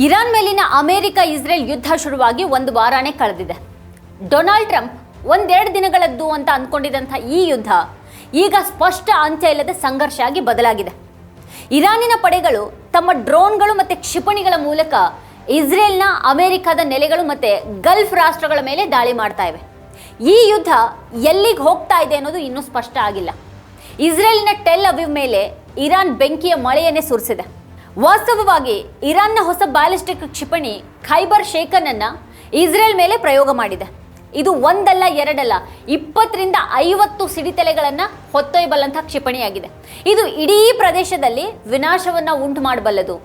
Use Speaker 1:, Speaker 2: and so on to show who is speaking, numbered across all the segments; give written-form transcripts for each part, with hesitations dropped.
Speaker 1: Iran ಮೇಲಿನ America Israel ಯುದ್ಧ ಶುರುವಾಗಿ ಒಂದು ವಾರನೇ ಕಳೆದಿದೆ. ಡೊನಾಲ್ಡ್ ಟ್ರಂಪ್ ಒಂದೆರಡು ದಿನಗಳದ್ದು ಅಂತ ಅಂದ್ಕೊಂಡಿದ್ದಂಥ ಈ ಯುದ್ಧ ಈಗ ಸ್ಪಷ್ಟ ಅಂತ್ಯ ಇಲ್ಲದ ಸಂಘರ್ಷ ಆಗಿ ಬದಲಾಗಿದೆ. ಇರಾನಿನ ಪಡೆಗಳು ತಮ್ಮ ಡ್ರೋನ್ಗಳು ಮತ್ತು ಕ್ಷಿಪಣಿಗಳ ಮೂಲಕ ಇಸ್ರೇಲ್ನ ಅಮೆರಿಕದ ನೆಲೆಗಳು ಮತ್ತು ಗಲ್ಫ್ ರಾಷ್ಟ್ರಗಳ ಮೇಲೆ ದಾಳಿ ಮಾಡ್ತಾ ಇವೆ. ಈ ಯುದ್ಧ ಎಲ್ಲಿಗೆ ಹೋಗ್ತಾ ಇದೆ ಅನ್ನೋದು ಇನ್ನೂ ಸ್ಪಷ್ಟ ಆಗಿಲ್ಲ. ಇಸ್ರೇಲ್ನ ಟೆಲ್ ಅವೀವ್ ಮೇಲೆ ಇರಾನ್ ಬೆಂಕಿಯ ಮಳೆಯನ್ನೇ ಸುರಿಸಿದೆ. ವಾಸ್ತವವಾಗಿ ಇರಾನ್ನ ಹೊಸ ಬ್ಯಾಲಿಸ್ಟಿಕ್ ಕ್ಷಿಪಣಿ ಖೈಬರ್ ಶೇಖನ್ ಅನ್ನ ಇಸ್ರೇಲ್ ಮೇಲೆ ಪ್ರಯೋಗ ಮಾಡಿದೆ. ಇದು ಒಂದಲ್ಲ ಎರಡಲ್ಲ 20ರಿಂದ 50 ಸಿಡಿತಲೆಗಳನ್ನು ಹೊತ್ತೊಯ್ಯಬಲ್ಲಂಥ ಕ್ಷಿಪಣಿಯಾಗಿದೆ. ಇದು ಇಡೀ ಪ್ರದೇಶದಲ್ಲಿ ವಿನಾಶವನ್ನು ಉಂಟು ಮಾಡಬಲ್ಲದು.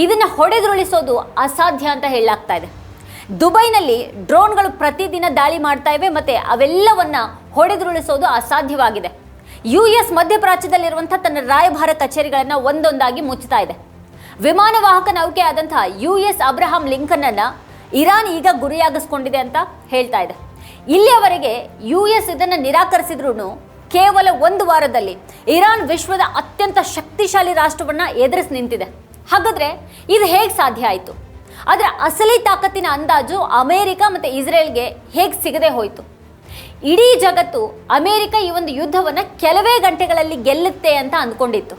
Speaker 1: ಇದನ್ನು ಹೊಡೆದುರುಳಿಸೋದು ಅಸಾಧ್ಯ ಅಂತ ಹೇಳಲಾಗ್ತಾ ಇದೆ. ದುಬೈನಲ್ಲಿ ಡ್ರೋನ್ಗಳು ಪ್ರತಿದಿನ ದಾಳಿ ಮಾಡ್ತಾ ಇವೆ ಮತ್ತು ಅವೆಲ್ಲವನ್ನ ಹೊಡೆದುರುಳಿಸೋದು ಅಸಾಧ್ಯವಾಗಿದೆ. US ಮಧ್ಯಪ್ರಾಚ್ಯದಲ್ಲಿರುವಂಥ ತನ್ನ ರಾಯಭಾರ ಕಚೇರಿಗಳನ್ನು ಒಂದೊಂದಾಗಿ ಮುಚ್ಚುತ್ತಾ ಇದೆ. ವಿಮಾನ ವಾಹಕ ನೌಕೆ ಆದಂಥ US ಅಬ್ರಹಾಂ ಲಿಂಕನ್ ಅನ್ನ ಇರಾನ್ ಈಗ ಗುರಿಯಾಗಿಸ್ಕೊಂಡಿದೆ ಅಂತ ಹೇಳ್ತಾ ಇದೆ. ಇಲ್ಲಿಯವರೆಗೆ US ಇದನ್ನು ನಿರಾಕರಿಸಿದ್ರೂ ಕೇವಲ ಒಂದು ವಾರದಲ್ಲಿ ಇರಾನ್ ವಿಶ್ವದ ಅತ್ಯಂತ ಶಕ್ತಿಶಾಲಿ ರಾಷ್ಟ್ರವನ್ನು ಎದುರಿಸಿ ನಿಂತಿದೆ. ಹಾಗಾದ್ರೆ ಇದು ಹೇಗೆ ಸಾಧ್ಯ ಆಯಿತು? ಅದರ ಅಸಲಿ ತಾಕತ್ತಿನ ಅಂದಾಜು ಅಮೆರಿಕ ಮತ್ತು ಇಸ್ರೇಲ್ಗೆ ಹೇಗೆ ಸಿಗದೆ ಹೋಯಿತು? ಇಡೀ ಜಗತ್ತು ಅಮೆರಿಕ ಈ ಒಂದು ಯುದ್ಧವನ್ನು ಕೆಲವೇ ಗಂಟೆಗಳಲ್ಲಿ ಗೆಲ್ಲುತ್ತೆ ಅಂತ ಅಂದ್ಕೊಂಡಿತ್ತು.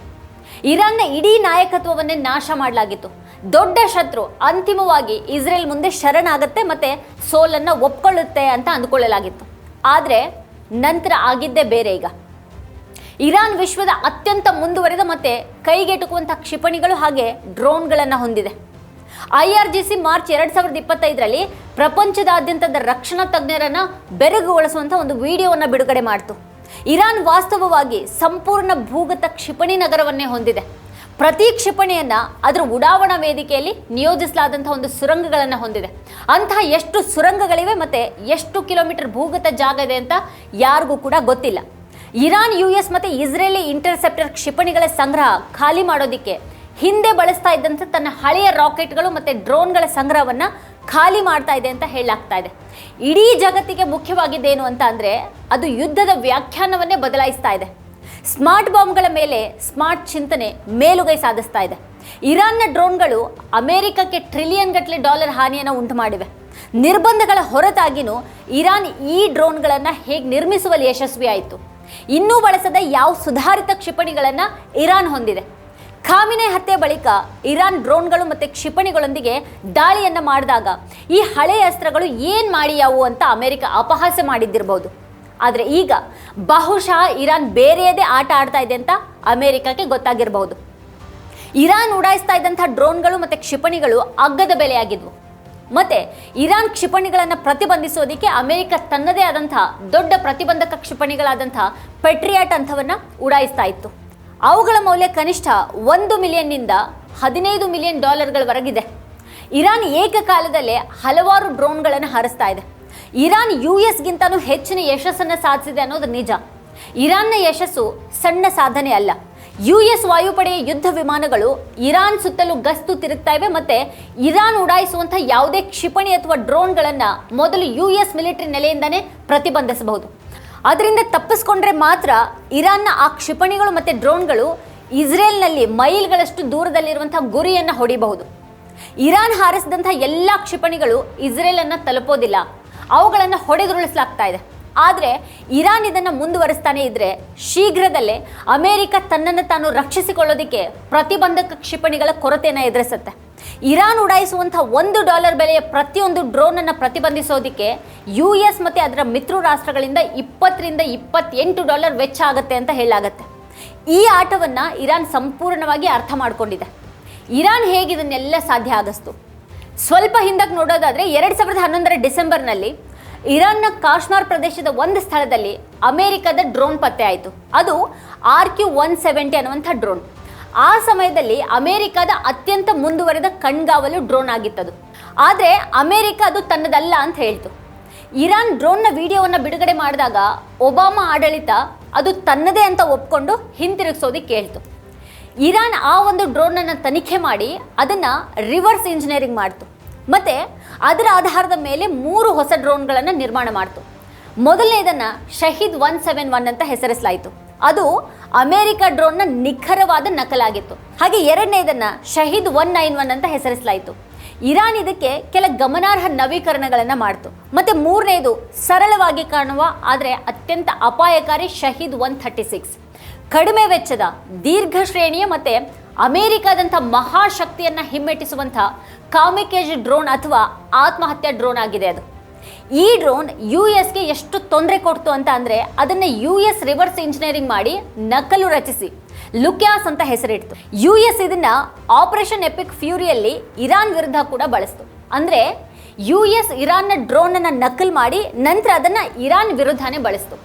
Speaker 1: ಇರಾನ್ನ ಇಡೀ ನಾಯಕತ್ವವನ್ನೇ ನಾಶ ಮಾಡಲಾಗಿತ್ತು. ದೊಡ್ಡ ಶತ್ರು ಅಂತಿಮವಾಗಿ ಇಸ್ರೇಲ್ ಮುಂದೆ ಶರಣಾಗುತ್ತೆ ಮತ್ತು ಸೋಲನ್ನು ಒಪ್ಕೊಳ್ಳುತ್ತೆ ಅಂತ ಅಂದ್ಕೊಳ್ಳಲಾಗಿತ್ತು. ಆದರೆ ನಂತರ ಆಗಿದ್ದೇ ಬೇರೆ. ಈಗ ಇರಾನ್ ವಿಶ್ವದ ಅತ್ಯಂತ ಮುಂದುವರೆದ ಮತ್ತು ಕೈಗೆಟುಕುವಂಥ ಕ್ಷಿಪಣಿಗಳು ಹಾಗೆ ಡ್ರೋನ್ಗಳನ್ನು ಹೊಂದಿದೆ. IRGC ಮಾರ್ಚ್ 2025ರಲ್ಲಿ ಪ್ರಪಂಚದಾದ್ಯಂತದ ರಕ್ಷಣಾ ತಜ್ಞರನ್ನು ಬೆರಗುಗೊಳಿಸುವಂಥ ಒಂದು ವಿಡಿಯೋವನ್ನು ಬಿಡುಗಡೆ ಮಾಡಿತು. ಇರಾನ್ ವಾಸ್ತವವಾಗಿ ಸಂಪೂರ್ಣ ಭೂಗತ ಕ್ಷಿಪಣಿ ನಗರವನ್ನೇ ಹೊಂದಿದೆ. ಪ್ರತಿ ಕ್ಷಿಪಣಿಯನ್ನು ಅದರ ಉಡಾವಣಾ ವೇದಿಕೆಯಲ್ಲಿ ನಿಯೋಜಿಸಲಾದಂಥ ಒಂದು ಸುರಂಗಗಳನ್ನು ಹೊಂದಿದೆ. ಅಂತಹ ಎಷ್ಟು ಸುರಂಗಗಳಿವೆ ಮತ್ತು ಎಷ್ಟು ಕಿಲೋಮೀಟರ್ ಭೂಗತ ಜಾಗ ಇದೆ ಅಂತ ಯಾರಿಗೂ ಕೂಡ ಗೊತ್ತಿಲ್ಲ. ಇರಾನ್ US ಮತ್ತು ಇಸ್ರೇಲಿ ಇಂಟರ್ಸೆಪ್ಟರ್ ಕ್ಷಿಪಣಿಗಳ ಸಂಗ್ರಹ ಖಾಲಿ ಮಾಡೋದಕ್ಕೆ ಹಿಂದೆ ಬಳಸ್ತಾ ಇದ್ದಂಥ ತನ್ನ ಹಳೆಯ ರಾಕೆಟ್ಗಳು ಮತ್ತು ಡ್ರೋನ್ಗಳ ಸಂಗ್ರಹವನ್ನು ಖಾಲಿ ಮಾಡ್ತಾ ಇದೆ ಅಂತ ಹೇಳಲಾಗ್ತಾ ಇದೆ. ಇಡೀ ಜಗತ್ತಿಗೆ ಮುಖ್ಯವಾಗಿದ್ದೇನು ಅಂತ ಅಂದರೆ ಅದು ಯುದ್ಧದ ವ್ಯಾಖ್ಯಾನವನ್ನೇ ಬದಲಾಯಿಸ್ತಾ ಇದೆ. ಸ್ಮಾರ್ಟ್ ಬಾಂಬ್ಗಳ ಮೇಲೆ ಸ್ಮಾರ್ಟ್ ಚಿಂತನೆ ಮೇಲುಗೈ ಸಾಧಿಸ್ತಾ ಇದೆ. ಇರಾನ್ನ ಡ್ರೋನ್ಗಳು ಅಮೆರಿಕಕ್ಕೆ ಟ್ರಿಲಿಯನ್ ಗಟ್ಟಲೆ ಡಾಲರ್ ಹಾನಿಯನ್ನು ಉಂಟು ಮಾಡಿವೆ. ನಿರ್ಬಂಧಗಳ ಹೊರತಾಗಿಯೂ ಇರಾನ್ ಈ ಡ್ರೋನ್ಗಳನ್ನು ಹೇಗೆ ನಿರ್ಮಿಸುವಲ್ಲಿ ಯಶಸ್ವಿಯಾಯಿತು? ಇನ್ನೂ ಬಳಸದ ಯಾವ ಸುಧಾರಿತ ಕ್ಷಿಪಣಿಗಳನ್ನು ಇರಾನ್ ಹೊಂದಿದೆ? ಖಾಮಿನೆ ಹತ್ಯೆ ಬಳಿಕ ಇರಾನ್ ಡ್ರೋನ್ಗಳು ಮತ್ತು ಕ್ಷಿಪಣಿಗಳೊಂದಿಗೆ ದಾಳಿಯನ್ನು ಮಾಡಿದಾಗ ಈ ಹಳೆಯ ಅಸ್ತ್ರಗಳು ಏನು ಮಾಡಿಯಾವು ಅಂತ ಅಮೆರಿಕ ಅಪಹಾಸ್ಯ ಮಾಡಿದ್ದಿರಬಹುದು. ಆದರೆ ಈಗ ಬಹುಶಃ ಇರಾನ್ ಬೇರೆಯದೇ ಆಟ ಆಡ್ತಾ ಇದೆ ಅಂತ ಅಮೆರಿಕಕ್ಕೆ ಗೊತ್ತಾಗಿರಬಹುದು. ಇರಾನ್ ಉಡಾಯಿಸ್ತಾ ಇದ್ದಂಥ ಡ್ರೋನ್ಗಳು ಮತ್ತು ಕ್ಷಿಪಣಿಗಳು ಅಗ್ಗದ ಬೆಲೆಯಾಗಿದ್ವು. ಮತ್ತು ಇರಾನ್ ಕ್ಷಿಪಣಿಗಳನ್ನು ಪ್ರತಿಬಂಧಿಸೋದಕ್ಕೆ ಅಮೆರಿಕ ತನ್ನದೇ ಆದಂಥ ದೊಡ್ಡ ಪ್ರತಿಬಂಧಕ ಕ್ಷಿಪಣಿಗಳಾದಂಥ ಪೆಟ್ರಿಯಾಟ್ ಅಂಥವನ್ನು ಉಡಾಯಿಸ್ತಾ ಇತ್ತು. ಅವುಗಳ ಮೌಲ್ಯ ಕನಿಷ್ಠ $1 ಮಿಲಿಯನ್ನಿಂದ $15 ಮಿಲಿಯನ್ ವರೆಗಿದೆ. ಇರಾನ್ ಏಕಕಾಲದಲ್ಲೇ ಹಲವಾರು ಡ್ರೋನ್ಗಳನ್ನು ಹಾರಿಸ್ತಾ ಇದೆ. ಇರಾನ್ USಗಿಂತಲೂ ಹೆಚ್ಚಿನ ಯಶಸ್ಸನ್ನು ಸಾಧಿಸಿದೆ ಅನ್ನೋದು ನಿಜ. ಇರಾನ್ನ ಯಶಸ್ಸು ಸಣ್ಣ ಸಾಧನೆ ಅಲ್ಲ. US ವಾಯುಪಡೆಯ ಯುದ್ಧ ವಿಮಾನಗಳು ಇರಾನ್ ಸುತ್ತಲೂ ಗಸ್ತು ತಿರುಗ್ತಾ ಇವೆ ಮತ್ತು ಇರಾನ್ ಉಡಾಯಿಸುವಂಥ ಯಾವುದೇ ಕ್ಷಿಪಣಿ ಅಥವಾ ಡ್ರೋನ್ಗಳನ್ನು ಮೊದಲು US ಮಿಲಿಟರಿ ನೆಲೆಯಿಂದನೇ ಪ್ರತಿಬಂಧಿಸಬಹುದು. ಅದರಿಂದ ತಪ್ಪಿಸ್ಕೊಂಡ್ರೆ ಮಾತ್ರ ಇರಾನ್ನ ಆ ಕ್ಷಿಪಣಿಗಳು ಮತ್ತು ಡ್ರೋನ್ಗಳು ಇಸ್ರೇಲ್ನಲ್ಲಿ ಮೈಲ್ಗಳಷ್ಟು ದೂರದಲ್ಲಿರುವಂಥ ಗುರಿಯನ್ನು ಹೊಡಿಬಹುದು. ಇರಾನ್ ಹಾರಿಸಿದಂಥ ಎಲ್ಲ ಕ್ಷಿಪಣಿಗಳು ಇಸ್ರೇಲನ್ನು ತಲುಪೋದಿಲ್ಲ. ಅವುಗಳನ್ನು ಹೊಡೆದುರುಳಿಸಲಾಗ್ತಾ ಇದೆ. ಆದರೆ ಇರಾನ್ ಇದನ್ನು ಮುಂದುವರಿಸ್ತಾನೆ ಇದ್ದರೆ ಶೀಘ್ರದಲ್ಲೇ ಅಮೆರಿಕ ತನ್ನನ್ನು ತಾನು ರಕ್ಷಿಸಿಕೊಳ್ಳೋದಕ್ಕೆ ಪ್ರತಿಬಂಧಕ ಕ್ಷಿಪಣಿಗಳ ಕೊರತೆಯನ್ನು ಎದುರಿಸುತ್ತೆ. ಇರಾನ್ ಉಡಾಯಿಸುವಂಥ $1 ಬೆಲೆಯ ಪ್ರತಿಯೊಂದು ಡ್ರೋನನ್ನು ಪ್ರತಿಬಂಧಿಸೋದಕ್ಕೆ US ಮತ್ತು ಅದರ ಮಿತ್ರ ರಾಷ್ಟ್ರಗಳಿಂದ $20ರಿಂದ $28 ವೆಚ್ಚ ಆಗುತ್ತೆ ಅಂತ ಹೇಳಲಾಗತ್ತೆ. ಈ ಆಟವನ್ನು ಇರಾನ್ ಸಂಪೂರ್ಣವಾಗಿ ಅರ್ಥ ಮಾಡಿಕೊಂಡಿದೆ. ಇರಾನ್ ಹೇಗೆ ಇದನ್ನೆಲ್ಲ ಸಾಧ್ಯ ಆಗಿಸ್ತು? ಸ್ವಲ್ಪ ಹಿಂದಕ್ಕೆ ನೋಡೋದಾದರೆ 2011ರ ಡಿಸೆಂಬರ್ನಲ್ಲಿ ಇರಾನ್ನ ಕಾಶ್ಮೀರ ಪ್ರದೇಶದ ಒಂದು ಸ್ಥಳದಲ್ಲಿ ಅಮೆರಿಕದ ಡ್ರೋನ್ ಪತ್ತೆ ಆಯಿತು. ಅದು RQ-170 ಅನ್ನುವಂಥ ಡ್ರೋನ್. ಆ ಸಮಯದಲ್ಲಿ ಅಮೆರಿಕದ ಅತ್ಯಂತ ಮುಂದುವರೆದ ಕಣ್ಗಾವಲು ಡ್ರೋನ್ ಆಗಿತ್ತದು. ಆದರೆ ಅಮೆರಿಕ ಅದು ತನ್ನದಲ್ಲ ಅಂತ ಹೇಳ್ತು. ಇರಾನ್ ಡ್ರೋನ್ನ ವಿಡಿಯೋವನ್ನು ಬಿಡುಗಡೆ ಮಾಡಿದಾಗ ಒಬಾಮಾ ಆಡಳಿತ ಅದು ತನ್ನದೇ ಅಂತ ಒಪ್ಕೊಂಡು ಹಿಂತಿರುಗಿಸೋದಕ್ಕೆ ಹೇಳ್ತು. ಇರಾನ್ ಆ ಒಂದು ಡ್ರೋನನ್ನು ತನಿಖೆ ಮಾಡಿ ಅದನ್ನು ರಿವರ್ಸ್ ಇಂಜಿನಿಯರಿಂಗ್ ಮಾಡ್ತು ಮತ್ತು ಅದರ ಆಧಾರದ ಮೇಲೆ 3 ಹೊಸ ಡ್ರೋನ್ಗಳನ್ನು ನಿರ್ಮಾಣ ಮಾಡ್ತು. ಮೊದಲನೇದನ್ನು ಶಹೀದ್ 171 ಅಂತ ಹೆಸರಿಸಲಾಯಿತು. ಅದು ಅಮೆರಿಕ ಡ್ರೋನ್ನ ನಿಖರವಾದ ನಕಲಾಗಿತ್ತು. ಹಾಗೆ ಎರಡನೇದನ್ನು ಶಹೀದ್ 191 ಅಂತ ಹೆಸರಿಸಲಾಯಿತು. ಇರಾನ್ ಇದಕ್ಕೆ ಕೆಲ ಗಮನಾರ್ಹ ನವೀಕರಣಗಳನ್ನು ಮಾಡ್ತು. ಮತ್ತು ಮೂರನೇದು ಸರಳವಾಗಿ ಕಾಣುವ ಆದರೆ ಅತ್ಯಂತ ಅಪಾಯಕಾರಿ ಶಹೀದ್ 136 ಕಡಿಮೆ ವೆಚ್ಚದ ದೀರ್ಘ ಶ್ರೇಣಿಯ ಮತ್ತು ಅಮೆರಿಕಾದಂಥ ಮಹಾಶಕ್ತಿಯನ್ನು ಹಿಮ್ಮೆಟ್ಟಿಸುವಂಥ ಕಾಮಿಕೇಜ್ ಡ್ರೋನ್ ಅಥವಾ ಆತ್ಮಹತ್ಯಾ ಡ್ರೋನ್ ಆಗಿದೆ ಅದು. ಈ ಡ್ರೋನ್ US ಗೆ ಎಷ್ಟು ತೊಂದರೆ ಕೊಡ್ತು ಅಂತ ಅಂದರೆ ಅದನ್ನು US ರಿವರ್ಸ್ ಇಂಜಿನಿಯರಿಂಗ್ ಮಾಡಿ ನಕಲು ರಚಿಸಿ ಲುಕ್ಯಾಸ್ ಅಂತ ಹೆಸರಿಡ್ತು. US ಇದನ್ನ ಆಪರೇಷನ್ ಎಪಿಕ್ ಫ್ಯೂರಿಯಲ್ಲಿ ಇರಾನ್ ವಿರುದ್ಧ ಕೂಡ ಬಳಸ್ತು. ಅಂದರೆ US ಇರಾನ್ನ ಡ್ರೋನನ್ನು ನಕಲ್ ಮಾಡಿ ನಂತರ ಅದನ್ನು ಇರಾನ್ ವಿರುದ್ಧನೇ ಬಳಸ್ತು.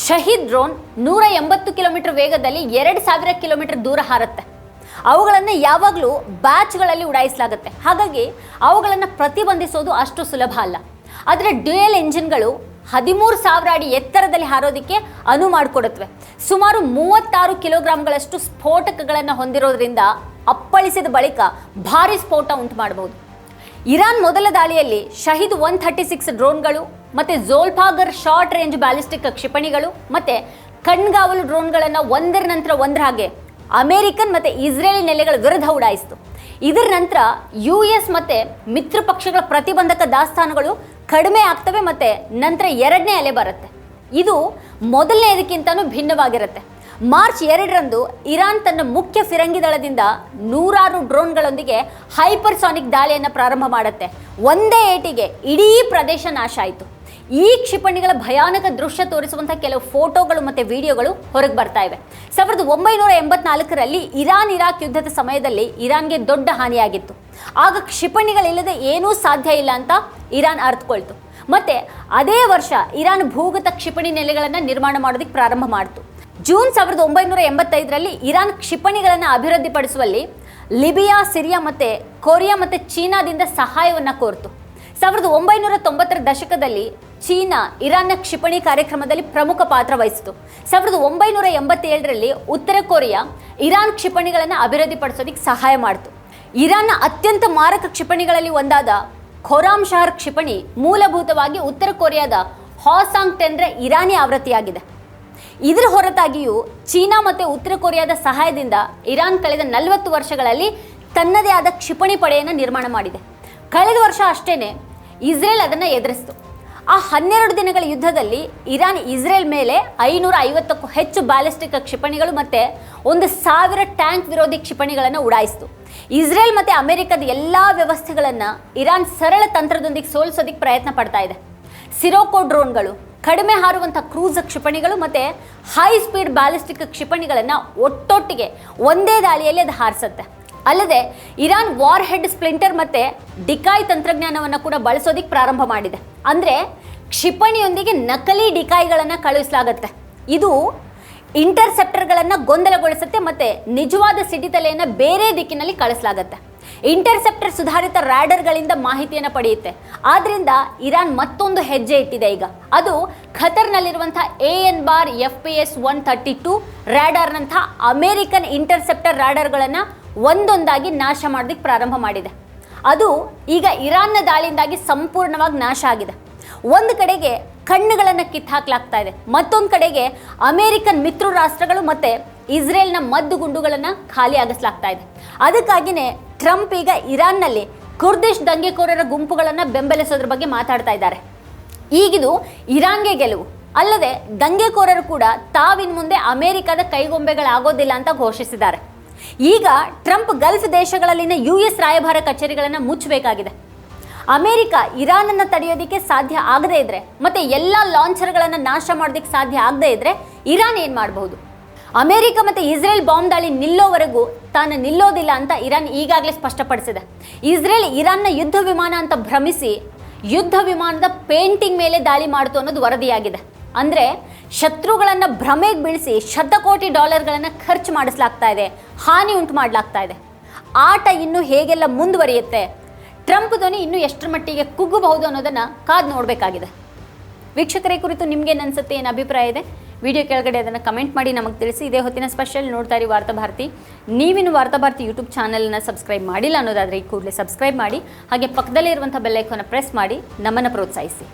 Speaker 1: ಶಹೀದ್ ಡ್ರೋನ್ 180 ಕಿಲೋಮೀಟರ್ ವೇಗದಲ್ಲಿ 2000 ಕಿಲೋಮೀಟರ್ ದೂರ ಹಾರುತ್ತೆ. ಅವುಗಳನ್ನು ಯಾವಾಗಲೂ ಬ್ಯಾಚ್ಗಳಲ್ಲಿ ಉಡಾಯಿಸಲಾಗುತ್ತೆ. ಹಾಗಾಗಿ ಅವುಗಳನ್ನು ಪ್ರತಿಬಂಧಿಸೋದು ಅಷ್ಟು ಸುಲಭ ಅಲ್ಲ. ಆದರೆ ಡ್ಯುಯಲ್ ಎಂಜಿನ್ಗಳು 13,000 ಅಡಿ ಎತ್ತರದಲ್ಲಿ ಹಾರೋದಕ್ಕೆ ಅನುವು ಮಾಡಿಕೊಡುತ್ತವೆ. ಸುಮಾರು 36 ಕಿಲೋಗ್ರಾಂಗಳಷ್ಟು ಸ್ಫೋಟಕಗಳನ್ನು ಹೊಂದಿರೋದ್ರಿಂದ ಅಪ್ಪಳಿಸಿದ ಬಳಿಕ ಭಾರಿ ಸ್ಫೋಟ ಉಂಟು ಮಾಡಬಹುದು. ಇರಾನ್ ಮೊದಲ ದಾಳಿಯಲ್ಲಿ ಶಹೀದ್ 136 ಡ್ರೋನ್ಗಳು ಮತ್ತು ಝೋಲ್ಫಾಗರ್ ಶಾರ್ಟ್ ರೇಂಜ್ ಬ್ಯಾಲಿಸ್ಟಿಕ್ ಕ್ಷಿಪಣಿಗಳು ಮತ್ತು ಕಣ್ಗಾವಲು ಡ್ರೋನ್ಗಳನ್ನು ಒಂದರ ನಂತರ ಒಂದರ ಹಾಗೆ ಅಮೆರಿಕನ್ ಮತ್ತು ಇಸ್ರೇಲಿ ನೆಲೆಗಳ ವಿರುದ್ಧ ಉಡಾಯಿಸಿತು. ಇದರ ನಂತರ US ಮತ್ತು ಮಿತ್ರ ಪಕ್ಷಗಳ ಪ್ರತಿಬಂಧಕ ದಾಸ್ತಾನುಗಳು ಕಡಿಮೆ ಆಗ್ತವೆ ಮತ್ತು ನಂತರ ಎರಡನೇ ಅಲೆ ಬರುತ್ತೆ. ಇದು ಮೊದಲನೇದಕ್ಕಿಂತನೂ ಭಿನ್ನವಾಗಿರುತ್ತೆ. ಮಾರ್ಚ್ 2ರಂದು ಇರಾನ್ ತನ್ನ ಮುಖ್ಯ ಫಿರಂಗಿ ದಳದಿಂದ 100 ಡ್ರೋನ್ಗಳೊಂದಿಗೆ ಹೈಪರ್ಸಾನಿಕ್ ದಾಳಿಯನ್ನು ಪ್ರಾರಂಭ ಮಾಡುತ್ತೆ. ಒಂದೇ ಏಟಿಗೆ ಇಡೀ ಪ್ರದೇಶ ನಾಶ ಆಯಿತು. ಈ ಕ್ಷಿಪಣಿಗಳ ಭಯಾನಕ ದೃಶ್ಯ ತೋರಿಸುವಂಥ ಕೆಲವು ಫೋಟೋಗಳು ಮತ್ತು ವಿಡಿಯೋಗಳು ಹೊರಗೆ ಬರ್ತಾ ಇವೆ. 1984ರಲ್ಲಿ ಇರಾನ್-ಇರಾಕ್ ಯುದ್ಧದ ಸಮಯದಲ್ಲಿ ಇರಾನ್ಗೆ ದೊಡ್ಡ ಹಾನಿಯಾಗಿತ್ತು. ಆಗ ಕ್ಷಿಪಣಿಗಳಿಲ್ಲದೆ ಏನೂ ಸಾಧ್ಯ ಇಲ್ಲ ಅಂತ ಇರಾನ್ ಅರ್ಥಕೊಳ್ತು. ಮತ್ತು ಅದೇ ವರ್ಷ ಇರಾನ್ ಭೂಗತ ಕ್ಷಿಪಣಿ ನೆಲೆಗಳನ್ನು ನಿರ್ಮಾಣ ಮಾಡೋದಕ್ಕೆ ಪ್ರಾರಂಭ ಮಾಡಿತು. ಜೂನ್ 1985ರಲ್ಲಿ ಇರಾನ್ ಕ್ಷಿಪಣಿಗಳನ್ನು ಅಭಿವೃದ್ಧಿಪಡಿಸುವಲ್ಲಿ ಲಿಬಿಯಾ, ಸಿರಿಯಾ ಮತ್ತು ಕೊರಿಯಾ ಮತ್ತು ಚೀನಾದಿಂದ ಸಹಾಯವನ್ನು ಕೋರಿತು. 1990ರ ದಶಕದಲ್ಲಿ ಚೀನಾ ಇರಾನ್ನ ಕ್ಷಿಪಣಿ ಕಾರ್ಯಕ್ರಮದಲ್ಲಿ ಪ್ರಮುಖ ಪಾತ್ರ ವಹಿಸಿತು. 1987ರಲ್ಲಿ ಉತ್ತರ ಕೊರಿಯಾ ಇರಾನ್ ಕ್ಷಿಪಣಿಗಳನ್ನು ಅಭಿವೃದ್ಧಿಪಡಿಸೋದಕ್ಕೆ ಸಹಾಯ ಮಾಡಿತು. ಇರಾನ್ನ ಅತ್ಯಂತ ಮಾರಕ ಕ್ಷಿಪಣಿಗಳಲ್ಲಿ ಒಂದಾದ ಖೊರಾಮ್ ಶಹರ್ ಕ್ಷಿಪಣಿ ಮೂಲಭೂತವಾಗಿ ಉತ್ತರ ಕೊರಿಯಾದ ಹಾಸಾಂಗ್ 10ರ ಇರಾನಿ ಆವೃತ್ತಿಯಾಗಿದೆ. ಇದರ ಹೊರತಾಗಿಯೂ ಚೀನಾ ಮತ್ತು ಉತ್ತರ ಕೊರಿಯಾದ ಸಹಾಯದಿಂದ ಇರಾನ್ ಕಳೆದ 40 ವರ್ಷಗಳಲ್ಲಿ ತನ್ನದೇ ಆದ ಕ್ಷಿಪಣಿ ಪಡೆಯನ್ನು ನಿರ್ಮಾಣ ಮಾಡಿದೆ. ಕಳೆದ ವರ್ಷ ಅಷ್ಟೇ ಇಸ್ರೇಲ್ ಅದನ್ನು ಎದುರಿಸಿತು. ಆ 12 ದಿನಗಳ ಯುದ್ಧದಲ್ಲಿ ಇರಾನ್ ಇಸ್ರೇಲ್ ಮೇಲೆ 550ಕ್ಕೂ ಹೆಚ್ಚು ಬ್ಯಾಲಿಸ್ಟಿಕ್ ಕ್ಷಿಪಣಿಗಳು ಮತ್ತು 1,000 ಟ್ಯಾಂಕ್ ವಿರೋಧಿ ಕ್ಷಿಪಣಿಗಳನ್ನು ಉಡಾಯಿಸಿತು. ಇಸ್ರೇಲ್ ಮತ್ತು ಅಮೆರಿಕದ ಎಲ್ಲ ವ್ಯವಸ್ಥೆಗಳನ್ನು ಇರಾನ್ ಸರಳ ತಂತ್ರದೊಂದಿಗೆ ಸೋಲಿಸೋದಕ್ಕೆ ಪ್ರಯತ್ನ ಪಡ್ತಾ ಇದೆ. ಸಿರೋಕೋ ಡ್ರೋನ್ಗಳು, ಕಡಿಮೆ ಹಾರುವಂಥ ಕ್ರೂಸ್ ಕ್ಷಿಪಣಿಗಳು ಮತ್ತು ಹೈ ಸ್ಪೀಡ್ ಬ್ಯಾಲಿಸ್ಟಿಕ್ ಕ್ಷಿಪಣಿಗಳನ್ನು ಒಟ್ಟೊಟ್ಟಿಗೆ ಒಂದೇ ದಾಳಿಯಲ್ಲಿ ಅದು ಹಾರಿಸುತ್ತೆ. ಅಲ್ಲದೆ ಇರಾನ್ ವಾರ್ ಹೆಡ್ ಸ್ಪ್ಲಿಂಟರ್ ಮತ್ತು ಡಿಕಾಯ್ ತಂತ್ರಜ್ಞಾನವನ್ನು ಕೂಡ ಬಳಸೋದಕ್ಕೆ ಪ್ರಾರಂಭ ಮಾಡಿದೆ. ಅಂದರೆ ಕ್ಷಿಪಣಿಯೊಂದಿಗೆ ನಕಲಿ ಡಿಕಾಯ್ಗಳನ್ನು ಕಳುಹಿಸಲಾಗುತ್ತೆ. ಇದು ಇಂಟರ್ಸೆಪ್ಟರ್ಗಳನ್ನು ಗೊಂದಲಗೊಳಿಸುತ್ತೆ ಮತ್ತು ನಿಜವಾದ ಸಿಡಿತಲೆಯನ್ನು ಬೇರೆ ದಿಕ್ಕಿನಲ್ಲಿ ಕಳಿಸಲಾಗುತ್ತೆ. ಇಂಟರ್ಸೆಪ್ಟರ್ ಸುಧಾರಿತ ರ್ಯಾಡರ್ಗಳಿಂದ ಮಾಹಿತಿಯನ್ನು ಪಡೆಯುತ್ತೆ. ಆದ್ದರಿಂದ ಇರಾನ್ ಮತ್ತೊಂದು ಹೆಜ್ಜೆ ಇಟ್ಟಿದೆ ಈಗ. ಅದು ಖತರ್ನಲ್ಲಿರುವಂಥ AN/FPS 132 ರ್ಯಾಡರ್ನಂಥ ಅಮೆರಿಕನ್ ಇಂಟರ್ಸೆಪ್ಟರ್ ರ್ಯಾಡರ್ಗಳನ್ನು ಒಂದೊಂದಾಗಿ ನಾಶ ಮಾಡೋದಕ್ಕೆ ಪ್ರಾರಂಭ ಮಾಡಿದೆ. ಅದು ಈಗ ಇರಾನ್ನ ದಾಳಿಯಿಂದಾಗಿ ಸಂಪೂರ್ಣವಾಗಿ ನಾಶ ಆಗಿದೆ. ಒಂದು ಕಡೆಗೆ ಕಣ್ಣುಗಳನ್ನು ಕಿತ್ತಾಕಲಾಗ್ತಾ ಇದೆ, ಮತ್ತೊಂದು ಕಡೆಗೆ ಅಮೆರಿಕನ್ ಮಿತ್ರ ರಾಷ್ಟ್ರಗಳು ಮತ್ತು ಇಸ್ರೇಲ್ನ ಮದ್ದು ಗುಂಡುಗಳನ್ನು ಖಾಲಿಯಾಗಿಸಲಾಗ್ತಾ ಇದೆ. ಅದಕ್ಕಾಗಿಯೇ ಟ್ರಂಪ್ ಈಗ ಇರಾನ್ನಲ್ಲಿ ಕುರ್ದಿಶ್ ದಂಗೆಕೋರರ ಗುಂಪುಗಳನ್ನು ಬೆಂಬಲಿಸೋದ್ರ ಬಗ್ಗೆ ಮಾತಾಡ್ತಾ ಇದ್ದಾರೆ. ಈಗಿದು ಇರಾನ್ಗೆ ಗೆಲುವು. ಅಲ್ಲದೆ ದಂಗೆಕೋರರು ಕೂಡ ತಾವಿನ ಮುಂದೆ ಅಮೆರಿಕದ ಕೈಗೊಂಬೆಗಳಾಗೋದಿಲ್ಲ ಅಂತ ಘೋಷಿಸಿದ್ದಾರೆ. ಈಗ ಟ್ರಂಪ್ ಗಲ್ಫ್ ದೇಶಗಳಲ್ಲಿನ US ರಾಯಭಾರ ಕಚೇರಿಗಳನ್ನು ಮುಚ್ಚಬೇಕಾಗಿದೆ. ಅಮೆರಿಕ ಇರಾನನ್ನು ತಡೆಯೋದಕ್ಕೆ ಸಾಧ್ಯ ಆಗದೇ ಇದ್ದರೆ ಮತ್ತು ಎಲ್ಲ ಲಾಂಚರ್ಗಳನ್ನು ನಾಶ ಮಾಡೋದಕ್ಕೆ ಸಾಧ್ಯ ಆಗದೇ ಇದ್ದರೆ ಇರಾನ್ ಏನು ಮಾಡಬಹುದು? ಅಮೆರಿಕ ಮತ್ತು ಇಸ್ರೇಲ್ ಬಾಂಬ್ ದಾಳಿ ನಿಲ್ಲೋವರೆಗೂ ತಾನು ನಿಲ್ಲೋದಿಲ್ಲ ಅಂತ ಇರಾನ್ ಈಗಾಗಲೇ ಸ್ಪಷ್ಟಪಡಿಸಿದೆ. ಇಸ್ರೇಲ್ ಇರಾನ್ನ ಯುದ್ಧ ವಿಮಾನ ಅಂತ ಭ್ರಮಿಸಿ ಯುದ್ಧ ವಿಮಾನದ ಪೇಂಟಿಂಗ್ ಮೇಲೆ ದಾಳಿ ಮಾಡಿತು ಅನ್ನೋದು ವರದಿಯಾಗಿದೆ. ಅಂದರೆ ಶತ್ರುಗಳನ್ನು ಭ್ರಮೆಗೆ ಬೀಳಿಸಿ $100 ಕೋಟಿ ಖರ್ಚು ಮಾಡಿಸಲಾಗ್ತಾ ಇದೆ, ಹಾನಿ ಉಂಟು ಮಾಡಲಾಗ್ತಾ ಇದೆ. ಆಟ ಇನ್ನೂ ಹೇಗೆಲ್ಲ ಮುಂದುವರಿಯುತ್ತೆ, ಟ್ರಂಪ್ ಧ್ವನಿ ಇನ್ನೂ ಎಷ್ಟರ ಮಟ್ಟಿಗೆ ಕುಗ್ಗಬಹುದು ಅನ್ನೋದನ್ನು ಕಾದು ನೋಡಬೇಕಾಗಿದೆ. ವೀಕ್ಷಕರೇ, ಕುರಿತು ನಿಮಗೇನು ಅನಿಸುತ್ತೆ, ಏನು ಅಭಿಪ್ರಾಯ ಇದೆ? ವಿಡಿಯೋ ಕೆಳಗಡೆ ಅದನ್ನು ಕಮೆಂಟ್ ಮಾಡಿ ನಮಗೆ ತಿಳಿಸಿ. ಇದೇ ಹೊತ್ತಿನ ಸ್ಪೆಷಲ್ ನೋಡ್ತಾ ಇರಿ ವಾರ್ತಾಭಾರತಿ. ನೀವಿನ್ನು ವಾರ್ತಾಭಾರತಿ ಯೂಟ್ಯೂಬ್ ಚಾನಲನ್ನು ಸಬ್ಸ್ಕ್ರೈಬ್ ಮಾಡಿಲ್ಲ ಅನ್ನೋದಾದರೆ ಈ ಕೂಡಲೇ ಸಬ್ಸ್ಕ್ರೈಬ್ ಮಾಡಿ. ಹಾಗೆ ಪಕ್ಕದಲ್ಲೇ ಇರುವಂಥ ಬೆಲ್ ಐಕಾನ್ನ ಪ್ರೆಸ್ ಮಾಡಿ ನಮ್ಮನ್ನು ಪ್ರೋತ್ಸಾಹಿಸಿ.